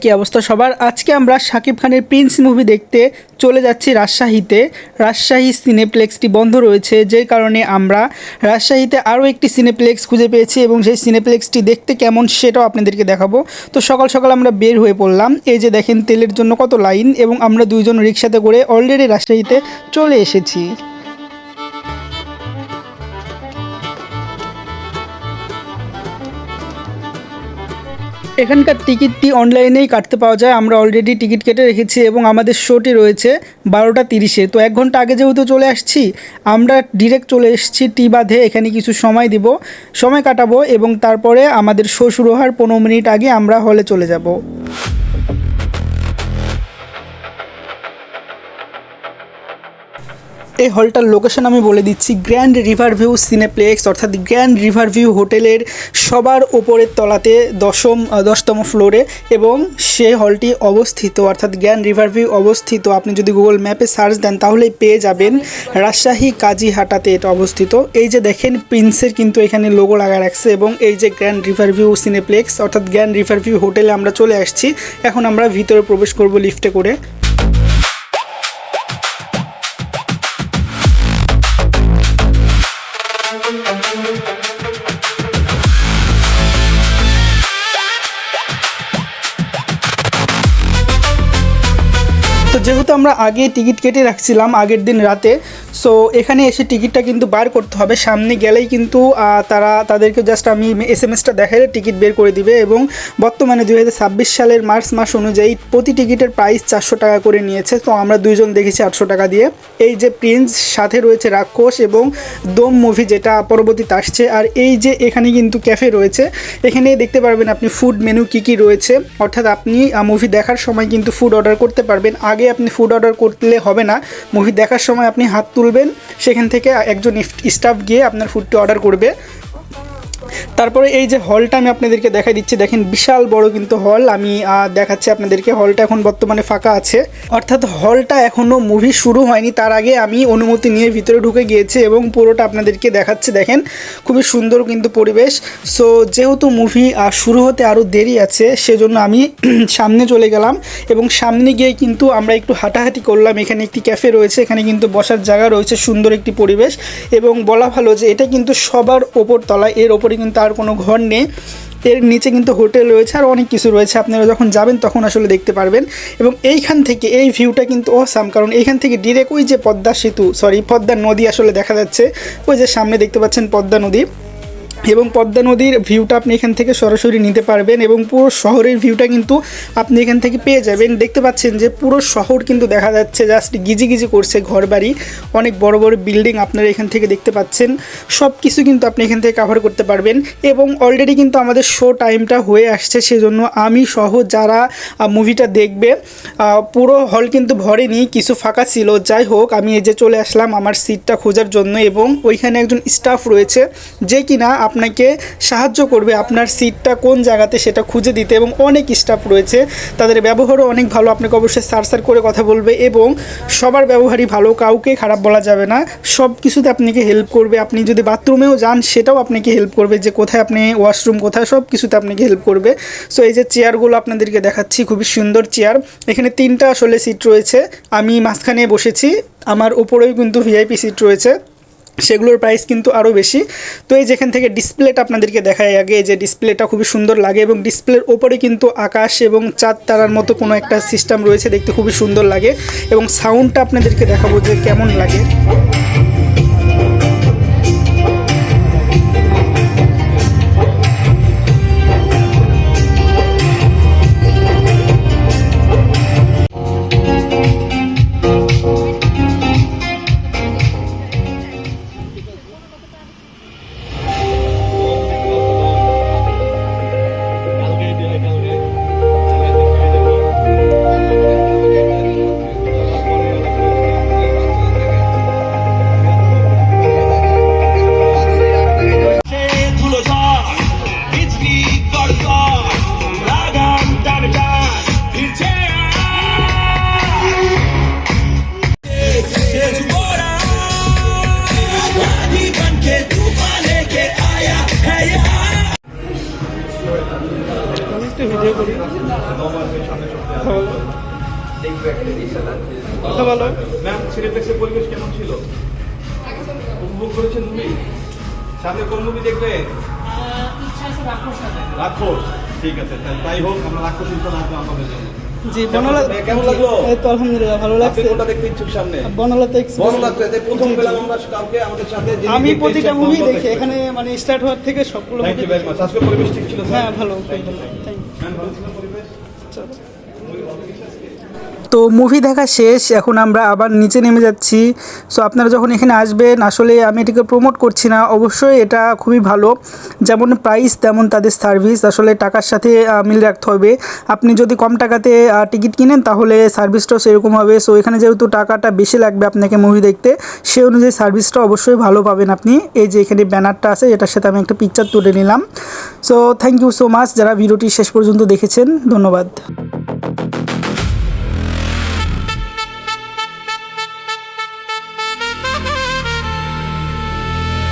কি অবস্থা সবার। আজকে আমরা শাকিব খানের প্রিন্স মুভি দেখতে চলে যাচ্ছি রাজশাহীতে। রাজশাহী সিনেপ্লেক্সটি বন্ধ রয়েছে, যে কারণে আমরা রাজশাহীতে আরও একটি সিনেপ্লেক্স খুঁজে পেয়েছি এবং সেই সিনেপ্লেক্সটি দেখতে কেমন সেটাও আপনাদেরকে দেখাবো। তো সকাল সকাল আমরা বের হয়ে পড়লাম। এই যে দেখেন তেলের জন্য কত লাইন, এবং আমরা দুইজন রিক্সাতে করে অলরেডি রাজশাহীতে চলে এসেছি। এখানকার টিকিটটি অনলাইনেই কাটতে পাওয়া যায়। আমরা অলরেডি টিকিট কেটে রেখেছি এবং আমাদের শোটি রয়েছে 12টা 30-এ। তো 1 ঘন্টা আগে যেহেতু চলে আসছি, আমরা ডিরেক্ট চলে এসেছি টি বাঁধে। এখানে কিছু সময় কাটাবো এবং তারপরে আমাদের শো শুরু হওয়ার 15 মিনিট আগে আমরা হলে চলে যাব। এই হলটার লোকেশন আমি বলে দিচ্ছি, গ্র্যান্ড রিভার ভিউ সিনেপ্লেক্স, অর্থাৎ গ্র্যান্ড রিভার ভিউ হোটেলের সবার ওপরের তলাতে 10তম ফ্লোরে এবং সে হলটি অবস্থিত, অর্থাৎ গ্র্যান্ড রিভার ভিউ অবস্থিত। আপনি যদি গুগল ম্যাপে সার্চ দেন তাহলেই পেয়ে যাবেন। রাজশাহী কাজীহাটাতে এটা অবস্থিত। এই যে দেখেন প্রিন্সের কিন্তু এখানে লোগো লাগা রাখছে, এবং এই যে গ্র্যান্ড রিভার ভিউ সিনেপ্লেক্স অর্থাৎ গ্র্যান্ড রিভার ভিউ হোটেলে আমরা চলে আসছি। এখন আমরা ভিতরে প্রবেশ করব লিফটে করে। তো যেহেতু আমরা আগে টিকিট কেটে রাখছিলাম আগের দিন রাতে, সো এখানে এসে টিকিটটা কিন্তু বার করতে হবে। সামনে গেলেই কিন্তু তাদেরকে জাস্ট আমি SMS-টা দেখালে টিকিট বের করে দিবে। এবং বর্তমানে 2026 সালের মার্চ মাস অনুযায়ী প্রতি টিকিটের প্রাইস 400 টাকা করে নিয়েছে। তো আমরা দুইজন দেখেছি 800 টাকা দিয়ে। এই যে প্রিন্স, সাথে রয়েছে রাক্ষস এবং দম মুভি যেটা পরবর্তীতে আসছে। আর এই যে এখানে কিন্তু ক্যাফে রয়েছে, এখানে দেখতে পারবেন আপনি ফুড মেনু কী রয়েছে, অর্থাৎ আপনি মুভি দেখার সময় কিন্তু ফুড অর্ডার করতে পারবেন। আগে আপনি ফুড অর্ডার করলে হবে না, মুভি দেখার সময় আপনি হাত তুলবেন, সেখান থেকে একজন স্টাফ গিয়ে আপনার ফুডটি অর্ডার করবে। তারপরে এই যে হলটা আমি আপনাদেরকে দেখাই দিচ্ছি, দেখেন বিশাল বড় কিন্তু হল। আমি দেখাচ্ছি আপনাদেরকে, হলটা এখন বর্তমানে ফাঁকা আছে, অর্থাৎ হলটা এখনও মুভি শুরু হয়নি। তার আগে আমি অনুমতি নিয়ে ভিতরে ঢুকে গিয়েছি এবং পুরোটা আপনাদেরকে দেখাচ্ছি। দেখেন খুবই সুন্দর কিন্তু পরিবেশ। সো যেহেতু মুভি শুরু হতে আরও দেরি আছে, সেজন্য আমি সামনে চলে গেলাম এবং সামনে গিয়ে কিন্তু আমরা একটু হাঁটাহাঁটি করলাম। এখানে একটি ক্যাফে রয়েছে, এখানে কিন্তু বসার জায়গা রয়েছে, সুন্দর একটি পরিবেশ। এবং বলা ভালো যে এটা কিন্তু সবার ওপর তলা, এর ওপরে কিন্তু আর কোনো ঘর নেই। এর নিচে কিন্তু হোটেল রয়েছে আর অনেক কিছু রয়েছে, আপনারা যখন যাবেন তখন আসলে দেখতে পারবেন। এবং এইখান থেকে এই ভিউটা কিন্তু অসাম, কারণ এইখান থেকে ডিরেক্ট ওই যে পদ্মা নদী আসলে দেখা যাচ্ছে। ওই যে সামনে দেখতে পাচ্ছেন পদ্মা নদী, এবং পদ্মা নদীর ভিউটা আপনি এখান থেকে সরাসরি নিতে পারবেন। এবং পুরো শহরের ভিউটা কিন্তু আপনি এখান থেকে পেয়ে যাবেন। দেখতে পাচ্ছেন যে পুরো শহর কিন্তু দেখা যাচ্ছে, জাস্ট গিজি করছে ঘরবাড়ি, অনেক বড় বড় বিল্ডিং আপনারা এখান থেকে দেখতে পাচ্ছেন। সব কিছু কিন্তু আপনি এখান থেকে কভার করতে পারবেন। এবং অলরেডি কিন্তু আমাদের শো টাইমটা হয়ে আসছে, সেজন্য আমি সহ যারা মুভিটা দেখবে, পুরো হল কিন্তু ভরেনি, কিছু ফাঁকা ছিল। যাই হোক, আমি এই যে চলে আসলাম আমার সিটটা খোঁজার জন্য, এবং ওইখানে একজন স্টাফ রয়েছে যে কিনা আপনাকে সাহায্য করবে আপনার সিটটা কোন জায়গাতে সেটা খুঁজে দিতে। এবং অনেক স্টাফ রয়েছে, তাদের ব্যবহারও অনেক ভালো, আপনাকে অবশ্যই সার করে কথা বলবে। এবং সবার ব্যবহারই ভালো, কাউকে খারাপ বলা যাবে না, সব কিছুতে আপনাকে হেল্প করবে। আপনি যদি বাথরুমেও যান সেটাও আপনাকে হেল্প করবে, যে কোথায় আপনি ওয়াশরুম কোথায়, সব কিছুতে আপনাকে হেল্প করবে। সো এই যে চেয়ারগুলো আপনাদেরকে দেখাচ্ছি, খুবই সুন্দর চেয়ার। এখানে 3টা আসলে সিট রয়েছে, আমি মাঝখানে বসেছি। আমার উপরেও কিন্তু VIP সিট রয়েছে, সেগুলোর প্রাইস কিন্তু আরও বেশি। তো এই যেখান থেকে ডিসপ্লেটা আপনাদেরকে দেখায় আগে, এই যে ডিসপ্লেটা খুবই সুন্দর লাগে, এবং ডিসপ্লের ওপরে কিন্তু আকাশ এবং চাঁদ তারার মতো কোনো একটা সিস্টেম রয়েছে, দেখতে খুবই সুন্দর লাগে। এবং সাউন্ডটা আপনাদেরকে দেখাবো যে কেমন লাগে। সিনেপ্লেক্সের পরিবেশ কেমন ছিল? উপভোগ করেছেন মুভি? সামনে কোন মুভি দেখবে? রাক্ষস। ঠিক আছে, তাই হোক, আমরা রাক্ষস ইনশাআল্লাহ আপনাদের জন্য। জি, কেমন লাগলো? এই তো আলহামদুলিল্লাহ ভালো লাগছে। আপনি কোনটা দেখতে ইচ্ছুক সামনে? বনলতা এক্সপ্রেস। বনলতা, প্রথম পেলাম আমরা কাউকে আমাদের সাথে। আমি প্রতিটা মুভি দেখি এখানে, মানে স্টার্ট হওয়ার থেকে সবগুলো থ্যাংক ইউ ভেরি মাচ। আজকে পরিবেশ ঠিক ছিল? হ্যাঁ ভালো, থ্যাংক ইউ। ভালো ছিল পরিবেশ। চলো। তো মুভি দেখা শেষ, এখন আমরা আবার নিচে নেমে যাচ্ছি। সো আপনারা যখন এখানে আসবেন, আসলে আমি এটাকে প্রমোট করছি না, অবশ্যই এটা খুবই ভালো। যেমন প্রাইস তেমন তাদের সার্ভিস, আসলে টাকার সাথে মিল রাখতে হবে। আপনি যদি কম টাকাতে টিকিট কিনেন তাহলে সার্ভিসটাও সেরকম হবে। সো এখানে যেহেতু টাকাটা বেশি লাগবে আপনাকে মুভি দেখতে, সেই অনুযায়ী সার্ভিসটা অবশ্যই ভালো পাবেন আপনি। এই যে এখানে ব্যানারটা আছে, এটার সাথে আমি একটা পিকচার তুলে নিলাম। So thank you so much যারা ভিডিওটি শেষ পর্যন্ত দেখেছেন, ধন্যবাদ।